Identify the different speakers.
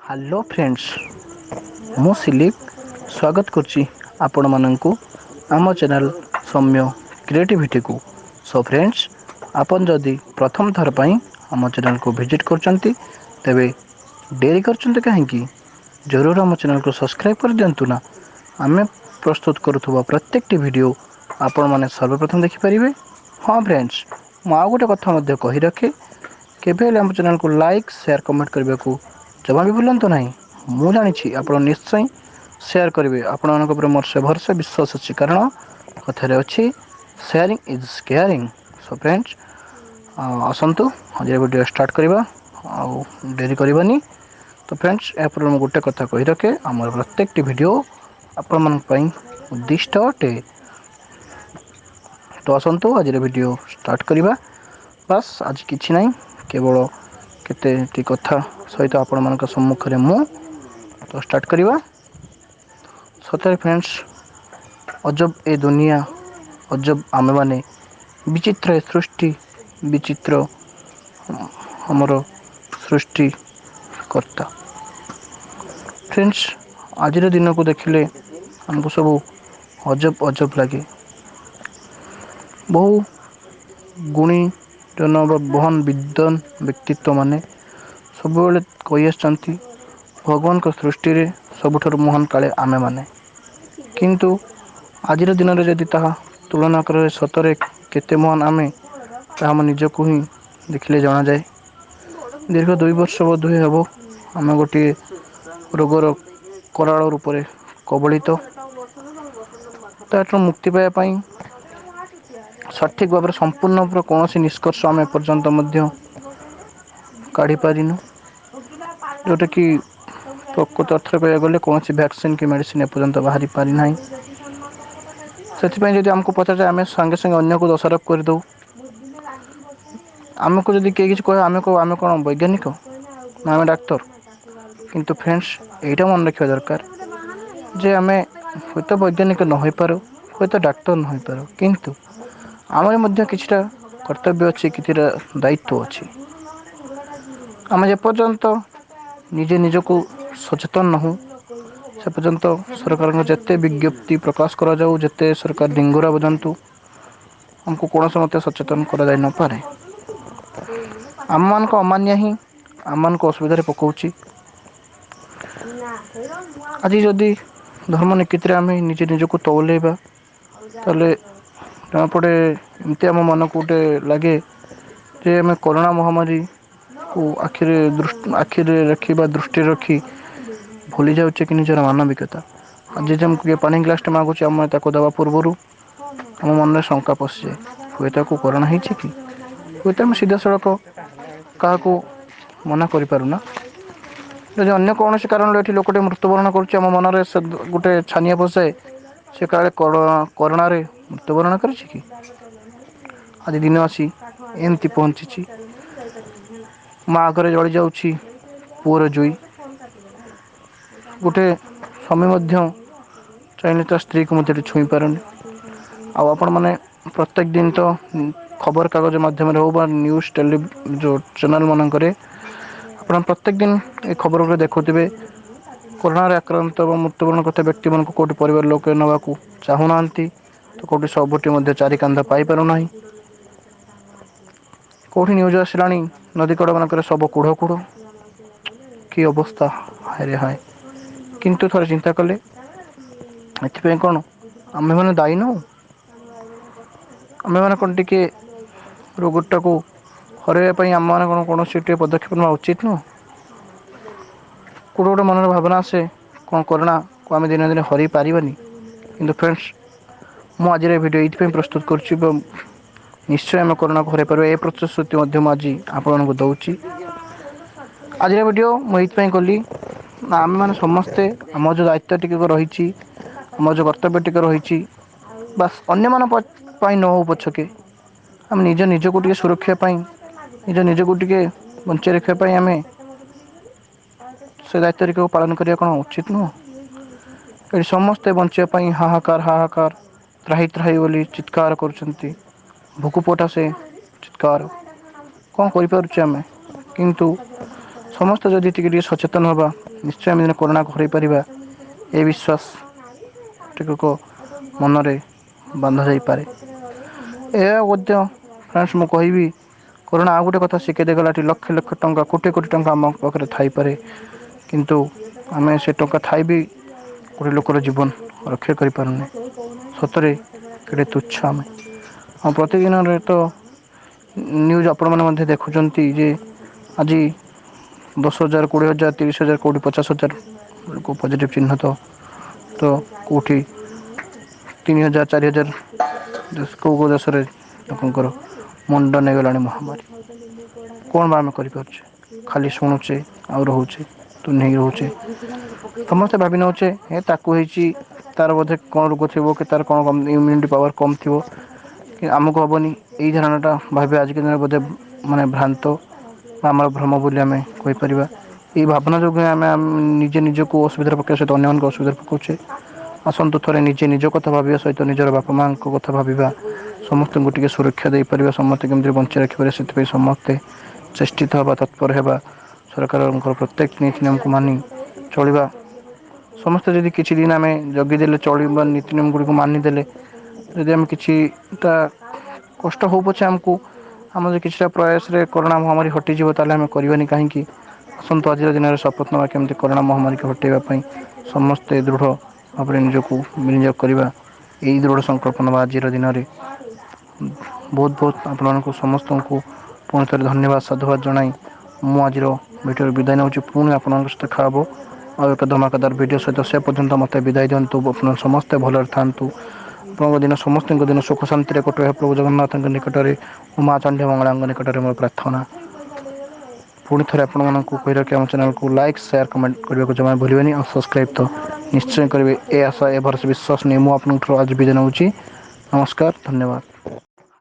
Speaker 1: Hello friends, ମୁଁ ସିଲିପ ସ୍ୱାଗତ କରୁଛି ଆପଣମାନଙ୍କୁ ଆମ ଚ୍ୟାନେଲ୍ ସୌମ୍ୟ କ୍ରିଏଟିଭିଟିକୁ। ସୋ ଫ୍ରେଣ୍ଡସ୍, ଆପଣ ଯଦି ପ୍ରଥମ ଥର ପାଇଁ ଆମ ଚ୍ୟାନେଲକୁ ଭିଜିଟ୍ କରୁଛନ୍ତି ତେବେ ଡେରି କରୁଛନ୍ତି କାହିଁକି? ଜରୁର ଆମ ଚ୍ୟାନେଲକୁ ସବସ୍କ୍ରାଇବ୍ କରିଦିଅନ୍ତୁ ନା। ଆମେ ପ୍ରସ୍ତୁତ କରୁଥିବା ପ୍ରତ୍ୟେକଟି ଭିଡ଼ିଓ ଆପଣମାନେ ସର୍ବପ୍ରଥମେ ଦେଖିପାରିବେ। ହଁ ଫ୍ରେଣ୍ଡସ୍, ମୁଁ ଆଉ ଗୋଟେ କଥା ମଧ୍ୟ କହି ରଖେ, କେବେ ହେଲେ ଆମ ଚ୍ୟାନେଲକୁ ଲାଇକ୍ ସେୟାର କମେଣ୍ଟ କରିବାକୁ ଜମା ବି ଭୁଲନ୍ତୁ ନାହିଁ। ମୁଁ ଜାଣିଛି ଆପଣ ନିଶ୍ଚୟ ସେୟାର କରିବେ। ଆପଣମାନଙ୍କ ଉପରେ ମୋର ସେ ଭରସା ବିଶ୍ୱାସ ଅଛି, କାରଣ କଥାରେ ଅଛି sharing is caring. Show friends, ଆସନ୍ତୁ ଆଜିର ଭିଡ଼ିଓ ଷ୍ଟାର୍ଟ କରିବା ଆଉ ଡେରି କରିବାନି। ତ ଫ୍ରେଣ୍ଡସ୍, ଏହାପରେ ମୁଁ ଗୋଟେ କଥା କହି ରଖେ, ଆମର ପ୍ରତ୍ୟେକଟି ଭିଡ଼ିଓ ଆପଣମାନଙ୍କ ପାଇଁ ଉଦ୍ଦିଷ୍ଟ ଅଟେ। ତ ଆସନ୍ତୁ ଆଜିର ଭିଡ଼ିଓ ଷ୍ଟାର୍ଟ କରିବା। ବାସ୍ ଆଜି କିଛି ନାହିଁ, କେବଳ କେତେଟି କଥା ସହିତ ଆପଣମାନଙ୍କ ସମ୍ମୁଖରେ ମୁଁ ତ ଷ୍ଟାର୍ଟ କରିବା। ସତରେ ଫ୍ରେଣ୍ଡସ୍, ଅଜବ ଏ ଦୁନିଆ, ଅଜବ ଆମେମାନେ, ବିଚିତ୍ର ଏ ସୃଷ୍ଟି, ବିଚିତ୍ର ଆମର ସୃଷ୍ଟି କର୍ତ୍ତା। ଫ୍ରେଣ୍ଡସ୍, ଆଜିର ଦିନକୁ ଦେଖିଲେ ଆମକୁ ସବୁ ଅଜବ ଅଜବ ଲାଗେ। ବହୁ ଗୁଣୀ ଜନ ବା ମହାନ ବିଦ୍ୱାନ ବ୍ୟକ୍ତିତ୍ୱମାନେ ସବୁବେଳେ କହି ଆସିଛନ୍ତି, ଭଗବାନଙ୍କ ସୃଷ୍ଟିରେ ସବୁଠାରୁ ମହାନ କାଳେ ଆମେମାନେ। କିନ୍ତୁ ଆଜିର ଦିନରେ ଯଦି ତାହା ତୁଳନା କରାଯାଏ, ସତରେ କେତେ ମହାନ ଆମେ, ତାହା ଆମ ନିଜକୁ ହିଁ ଦେଖିଲେ ଜଣାଯାଏ। ଦୀର୍ଘ 2 ବର୍ଷ ବୋଧହୁଏ ହେବ ଆମେ ଗୋଟିଏ ରୋଗର କରାଳ ରୂପରେ କବଳିତ। ତାଠାରୁ ମୁକ୍ତି ପାଇବା ପାଇଁ ସଠିକ୍ ଭାବରେ ସମ୍ପୂର୍ଣ୍ଣ ଭାବରେ କୌଣସି ନିଷ୍କର୍ଷ ଆମେ ଏପର୍ଯ୍ୟନ୍ତ ମଧ୍ୟ କାଢ଼ିପାରିନୁ, ଯେଉଁଟାକି ପ୍ରକୃତ ଅର୍ଥରେ କହିବାକୁ ଗଲେ କୌଣସି ଭ୍ୟାକ୍ସିନ୍ କି ମେଡ଼ିସିନ୍ ଏପର୍ଯ୍ୟନ୍ତ ବାହାରି ପାରିନାହିଁ। ସେଥିପାଇଁ ଯଦି ଆମକୁ ପଚାରାଯାଏ, ଆମେ ସାଙ୍ଗେ ସାଙ୍ଗେ ଅନ୍ୟକୁ ଦୋଷାରୋପ କରିଦେଉ। ଆମକୁ ଯଦି କେହି କିଛି କହିବ, ଆମେ କ'ଣ ବୈଜ୍ଞାନିକ ନା ଆମେ ଡାକ୍ତର? କିନ୍ତୁ ଫ୍ରେଣ୍ଡସ୍, ଏଇଟା ମନେ ରଖିବା ଦରକାର ଯେ ଆମେ ହୁଏତ ବୈଜ୍ଞାନିକ ନ ହୋଇପାରୁ, ହୁଏତ ଡାକ୍ତର ନ ହୋଇପାରୁ, କିନ୍ତୁ ଆମର ମଧ୍ୟ କିଛିଟା କର୍ତ୍ତବ୍ୟ ଅଛି, କିଛିଟା ଦାୟିତ୍ୱ ଅଛି। ଆମେ ଯେପର୍ଯ୍ୟନ୍ତ ନିଜେ ନିଜକୁ ସଚେତନ ନାହୁଁ, ସେ ପର୍ଯ୍ୟନ୍ତ ସରକାରଙ୍କ ଯେତେ ବିଜ୍ଞପ୍ତି ପ୍ରକାଶ କରାଯାଉ, ଯେତେ ସରକାର ଡିଙ୍ଗରା ବଜାନ୍ତୁ, ଆମକୁ କୌଣସି ମତେ ସଚେତନ କରାଯାଇ ନପାରେ। ଆମମାନଙ୍କ ଅମାନିଆ ହିଁ ଆମମାନଙ୍କୁ ଅସୁବିଧାରେ ପକାଉଛି। ଆଜି ଯଦି ଧର୍ମ ନୀତିରେ ଆମେ ନିଜେ ନିଜକୁ ତଉଲେଇବା, ତାହେଲେ ଜଣାପଡ଼େ, ଏମିତି ଆମ ମନକୁ ଗୋଟେ ଲାଗେ ଯେ ଆମେ କରୋନା ମହାମାରୀକୁ ଆଖିରେ ରଖି ବା ଦୃଷ୍ଟିରେ ରଖି ଭୁଲି ଯାଉଛେ କି ନିଜର ମାନବିକତା। ଆଜି ଯେମିତି କିଏ ପାଣି ଗ୍ଲାସଟେ ମାଗୁଛି, ଆମେ ତାକୁ ଦେବା ପୂର୍ବରୁ ଆମ ମନରେ ଶଙ୍କା ପଶିଯାଏ, ହୁଏତ ତାକୁ କରୋନା ହେଇଛି କି? ହୁଏତ ଆମେ ସିଧାସଳଖ କାହାକୁ ମନା କରିପାରୁନା। ଯଦି ଅନ୍ୟ କୌଣସି କାରଣରୁ ଏଠି ଲୋକଟେ ମୃତ୍ୟୁବରଣ କରୁଛି, ଆମ ମନରେ ସେ ଗୋଟେ ଛାନିଆ ପଶିଯାଏ, ସେ କାଳେ କରୋନାରେ ମୃତ୍ୟୁବରଣ କରିଛି କି? ଆଜି ଦିନ ଆସି ଏମିତି ପହଞ୍ଚିଛି, ମା ଘରେ ଜଳି ଯାଉଛି ପୁଅର ଜୁଇ। ଗୋଟେ ସ୍ୱାମୀ ମଧ୍ୟ ଚାହିଁଲେ ତା ସ୍ତ୍ରୀକୁ ମଧ୍ୟ ଛୁଇଁ ପାରୁନି। ଆଉ ଆପଣମାନେ ପ୍ରତ୍ୟେକ ଦିନ ତ ଖବରକାଗଜ ମାଧ୍ୟମରେ ହେଉ ବା ନ୍ୟୁଜ୍ ଯେଉଁ ଚ୍ୟାନେଲ୍ ମାନଙ୍କରେ ଆପଣ ପ୍ରତ୍ୟେକ ଦିନ ଏ ଖବରରେ ଦେଖୁଥିବେ, କରୋନାରେ ଆକ୍ରାନ୍ତ ଏବଂ ମୃତ୍ୟୁବରଣ କରିଥିବା ବ୍ୟକ୍ତିମାନଙ୍କୁ କେଉଁଠି ପରିବାର ଲୋକେ ନେବାକୁ ଚାହୁଁନାହାନ୍ତି, ତ କେଉଁଠି ସବୁଠି ମଧ୍ୟ ଚାରି କାନ୍ଧ ପାଇପାରୁନାହିଁ। କେଉଁଠି ନ୍ୟୁଜ୍ ଆସିଲାଣି ନଦୀକଡ଼ ମାନଙ୍କରେ ଶବ କୁଢ଼ କୁଢ଼। କି ଅବସ୍ଥା, ହାୟରେ ହାୟ। କିନ୍ତୁ ଥରେ ଚିନ୍ତା କଲେ, ଏଥିପାଇଁ କ'ଣ ଆମେମାନେ ଦାୟୀ ନୁହଁ? ଆମେମାନେ କ'ଣ ଟିକେ ରୋଗଟାକୁ ହରାଇବା ପାଇଁ ଆମମାନେ କ'ଣ କୌଣସି ଟିକେ ପଦକ୍ଷେପ ନେବା ଉଚିତ ନୁହଁ? କେଉଁଠି ଗୋଟେ ମନରେ ଭାବନା ଆସେ, କ'ଣ କରୋନାକୁ ଆମେ ଦିନେ ଦିନେ ହରାଇ ପାରିବାନି? କିନ୍ତୁ ଫ୍ରେଣ୍ଡସ୍, ମୁଁ ଆଜିର ଏ ଭିଡ଼ିଓ ଏଇଥିପାଇଁ ପ୍ରସ୍ତୁତ କରୁଛି ଏବଂ ନିଶ୍ଚୟ ଆମେ କରୋନାକୁ ହରାଇ ପାରିବା, ଏ ପ୍ରତିଶ୍ରୁତି ମଧ୍ୟ ମୁଁ ଆଜି ଆପଣମାନଙ୍କୁ ଦେଉଛି। ଆଜିର ଭିଡ଼ିଓ ମୁଁ ଏଇଥିପାଇଁ କଲି, ନା ଆମେମାନେ ସମସ୍ତେ ଆମର ଯେଉଁ ଦାୟିତ୍ୱ ଟିକେ ରହିଛି, ଆମର ଯେଉଁ କର୍ତ୍ତବ୍ୟ ଟିକେ ରହିଛି, ବାସ୍ ଅନ୍ୟମାନଙ୍କ ପାଇଁ ନ ହେଉ ପଛକେ, ଆମେ ନିଜକୁ ଟିକେ ସୁରକ୍ଷା ପାଇଁ, ନିଜକୁ ଟିକେ ବଞ୍ଚାଇ ରଖିବା ପାଇଁ ଆମେ ସେ ଦାୟିତ୍ୱଟିକୁ ପାଳନ କରିବା କ'ଣ ଉଚିତ ନୁହଁ? ଏଠି ସମସ୍ତେ ବଞ୍ଚିବା ପାଇଁ ହାହାକାର ହାହାକାର, ତ୍ରାହି ତ୍ରାହି ବୋଲି ଚିତ୍କାର କରୁଛନ୍ତି। ଭୋକପଟା ସେ ଚିତ୍କାର କ'ଣ କରିପାରୁଛେ ଆମେ? କିନ୍ତୁ ସମସ୍ତେ ଯଦି ଟିକେ ଟିକେ ସଚେତନ ହେବା, ନିଶ୍ଚୟ ଆମେ ଦିନେ କରୋନାକୁ ହରାଇ ପାରିବା ଏ ବିଶ୍ୱାସ ପ୍ରତ୍ୟେକଙ୍କ ମନରେ ବାନ୍ଧା ଯାଇପାରେ। ଏହା ମଧ୍ୟ ଫ୍ରେଣ୍ଡସ୍ ମୁଁ କହିବି କରୋନା ଆଉ ଗୋଟେ କଥା ଶିଖେଇ ଦେଇଗଲା ଏଠି ଲକ୍ଷ ଲକ୍ଷ ଟଙ୍କା କୋଟି କୋଟି ଟଙ୍କା ଆମ ପାଖରେ ଥାଇପାରେ କିନ୍ତୁ ଆମେ ସେ ଟଙ୍କା ଥାଇ ବି ଗୋଟେ ଲୋକର ଜୀବନ ରକ୍ଷା କରିପାରୁନେ ସତରେ କେଡ଼େ ତୁଚ୍ଛ ଆମେ। ଆଉ ପ୍ରତିଦିନରେ ତ ନ୍ୟୁଜ୍ ଆପଣମାନେ ମଧ୍ୟ ଦେଖୁଛନ୍ତି ଯେ ଆଜି 10,000 20,000 30,000 କେଉଁଠି 50,000 ଲୋକ ପଜିଟିଭ୍ ଚିହ୍ନଟ ତ କେଉଁଠି 3,000 4,000 କେଉଁ କେଉଁ ଦେଶରେ ଲୋକଙ୍କର ମୁଣ୍ଡ ନେଇଗଲାଣି ମହାମାରୀ। କଣ ବା ଆମେ କରିପାରୁଛେ ଖାଲି ଶୁଣୁଛେ ଆଉ ରହୁଛେ ତୁନି ରହୁଛେ ସମସ୍ତେ ଭାବି ନେଉଛେ ହେ ତାକୁ ହେଇଛି ତାର ବୋଧେ କଣ ରୋଗ ଥିବ କି ତାର କଣ ଇମ୍ୟୁନିଟି ପାୱାର କମ୍ ଥିବ କି ଆମକୁ ହେବନି ଏଇ ଧାରଣାଟା ଭାବେ ଆଜିକା ଦିନରେ ବୋଧେ ମାନେ ଭ୍ରାନ୍ତ ବା ଆମର ଭ୍ରମ ବୋଲି ଆମେ କହିପାରିବା। ଏହି ଭାବନା ଯୋଗୁଁ ଆମେ ନିଜେ ନିଜକୁ ଅସୁବିଧାରେ ପକାଇବା ସହିତ ଅନ୍ୟମାନଙ୍କୁ ଅସୁବିଧାରେ ପକାଉଛେ। ଆସନ୍ତୁ ଥରେ ନିଜେ ନିଜ କଥା ଭାବିବା ସହିତ ନିଜର ବାପା ମାଆଙ୍କ କଥା ଭାବିବା ସମସ୍ତଙ୍କୁ ଟିକେ ସୁରକ୍ଷା ଦେଇପାରିବା ସମସ୍ତେ କେମିତି ବଞ୍ଚି ରଖିପାରିବେ ସେଥିପାଇଁ ସମସ୍ତେ ଚେଷ୍ଟିତ ହେବା ତତ୍ପର ହେବା ସରକାରଙ୍କର ପ୍ରତ୍ୟେକ ନୀତି ନିୟମକୁ ମାନି ଚଳିବା। ସମସ୍ତେ ଯଦି କିଛି ଦିନ ଆମେ ଜଗିଦେଲେ ଚଳିବା ନୀତି ନିୟମ ଗୁଡ଼ିକୁ ମାନିଦେଲେ ଯଦି ଆମେ କିଛିଟା କଷ୍ଟ ହଉ ପଛେ ଆମକୁ ଆମର ଯଦି କିଛିଟା ପ୍ରୟାସରେ କରୋନା ମହାମାରୀ ହଟିଯିବ ତାହେଲେ ଆମେ କରିବାନି କାହିଁକି। ଆସନ୍ତୁ ଆଜିର ଦିନରେ ଶପଥ ନେବା କେମିତି କରୋନା ମହାମାରୀକୁ ହଟାଇବା ପାଇଁ ସମସ୍ତେ ଦୃଢ଼ ଭାବରେ ନିଜକୁ ବିନିଯୋଗ କରିବା ଏହି ଦୃଢ଼ ସଂକଳ୍ପ ନେବା ଆଜିର ଦିନରେ। ବହୁତ ବହୁତ ଆପଣମାନଙ୍କୁ ସମସ୍ତଙ୍କୁ ପୁଣି ଥରେ ଧନ୍ୟବାଦ ସାଧୁବାଦ ଜଣାଇ ମୁଁ ଆଜିର ଭିଡ଼ିଓରେ ବିଦାୟ ନେଉଛି। ପୁଣି ଆପଣଙ୍କ ସହିତ ଦେଖା ହେବ ଆଉ ଏକ ଧମାକାଦାର ଭିଡ଼ିଓ ସହିତ ସେ ପର୍ଯ୍ୟନ୍ତ ମୋତେ ବିଦାୟ ଦିଅନ୍ତୁ। ଆପଣ ସମସ୍ତେ ଭଲରେ ଥାଆନ୍ତୁ। ଆପଣଙ୍କ ଦିନ ସମସ୍ତଙ୍କ ଦିନ ସୁଖ ଶାନ୍ତିରେ କଟୁ ଏହା ପ୍ରଭୁ ଜଗନ୍ନାଥଙ୍କ ନିକଟରେ ଓ ମା ଚଣ୍ଡୀ ମଙ୍ଗଳାଙ୍କ ନିକଟରେ ମୋର ପ୍ରାର୍ଥନା। ପୁଣି ଥରେ ଆପଣମାନଙ୍କୁ କହି ରଖି ଆମ ଚ୍ୟାନେଲକୁ ଲାଇକ୍ ସେୟାର କମେଣ୍ଟ କରିବାକୁ ଜମା ଭୁଲିବେନି ଆଉ ସବସ୍କ୍ରାଇବ୍ ତ ନିଶ୍ଚୟ କରିବେ ଏ ଆଶା ଏ ଭରସା ବିଶ୍ୱାସ ନେଇ ମୁଁ ଆପଣଙ୍କଠାରୁ ଆଜି ବିଦାୟ ନେଉଛି। ନମସ୍କାର ଧନ୍ୟବାଦ।